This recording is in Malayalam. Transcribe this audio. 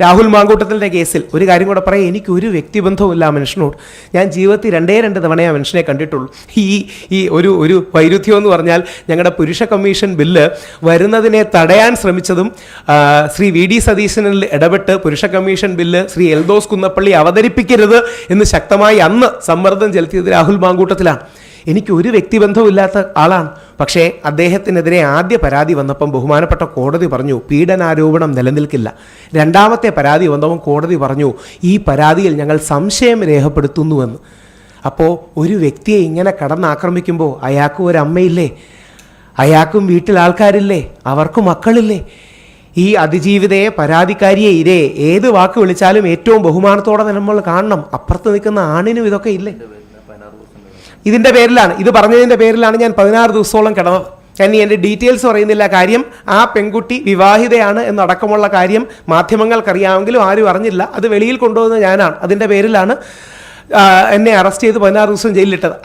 രാഹുൽ മാങ്കൂട്ടത്തിൻ്റെ കേസിൽ ഒരു കാര്യം കൂടെ പറയാം, എനിക്കൊരു വ്യക്തിബന്ധവുമില്ല ആ മനുഷ്യനോട്. ഞാൻ ജീവിതത്തിൽ രണ്ടേ തവണയെ ആ മനുഷ്യനെ കണ്ടിട്ടുള്ളൂ. ഈ ഒരു വൈരുദ്ധ്യം എന്ന് പറഞ്ഞാൽ ഞങ്ങളുടെ പുരുഷ കമ്മീഷൻ ബില്ല് വരുന്നതിനെ തടയാൻ ശ്രമിച്ചതും ശ്രീ വി ഡി സതീശനിൽ ഇടപെട്ട് പുരുഷ കമ്മീഷൻ ബില്ല് ശ്രീ എൽദോസ് കുന്നപ്പള്ളി അവതരിപ്പിക്കരുത് എന്ന് ശക്തമായി അന്ന് സമ്മർദ്ദം ചെലുത്തിയത് രാഹുൽ മാങ്കൂട്ടത്തിലാണ്. എനിക്കൊരു വ്യക്തിബന്ധവുമില്ലാത്ത ആളാണ്. പക്ഷേ അദ്ദേഹത്തിനെതിരെ ആദ്യ പരാതി വന്നപ്പം ബഹുമാനപ്പെട്ട കോടതി പറഞ്ഞു പീഡനാരോപണം നിലനിൽക്കില്ല. രണ്ടാമത്തെ പരാതി വന്നപ്പം കോടതി പറഞ്ഞു ഈ പരാതിയിൽ ഞങ്ങൾ സംശയം രേഖപ്പെടുത്തുന്നുവെന്ന്. അപ്പോൾ ഒരു വ്യക്തിയെ ഇങ്ങനെ കടന്നാക്രമിക്കുമ്പോൾ അയാൾക്കും ഒരു അമ്മയില്ലേ, അയാൾക്കും വീട്ടിൽ ആൾക്കാരില്ലേ, അവർക്ക് മക്കളില്ലേ? ഈ അതിജീവിതയെ, പരാതിക്കാരിയെ, ഇരേ ഏത് വാക്ക് വിളിച്ചാലും ഏറ്റവും ബഹുമാനത്തോടെ നമ്മൾ കാണണം. അപ്പുറത്ത് നിൽക്കുന്ന ആണിനും ഇതൊക്കെ ഇല്ലേ? ഇതിൻ്റെ പേരിലാണ്, ഇത് പറഞ്ഞതിൻ്റെ പേരിലാണ് ഞാൻ 16 ദിവസത്തോളം കിടന്നത്. ഞാൻ എൻ്റെ ഡീറ്റെയിൽസ് പറയുന്നില്ല. കാര്യം ആ പെൺകുട്ടി വിവാഹിതയാണ് എന്നടക്കമുള്ള കാര്യം മാധ്യമങ്ങൾക്കറിയാമെങ്കിലും ആരും അറിഞ്ഞില്ല. അത് വെളിയിൽ കൊണ്ടുവന്നത് ഞാനാണ്. അതിൻ്റെ പേരിലാണ് എന്നെ അറസ്റ്റ് ചെയ്ത് 16 ദിവസം ജയിലിലിട്ടത്.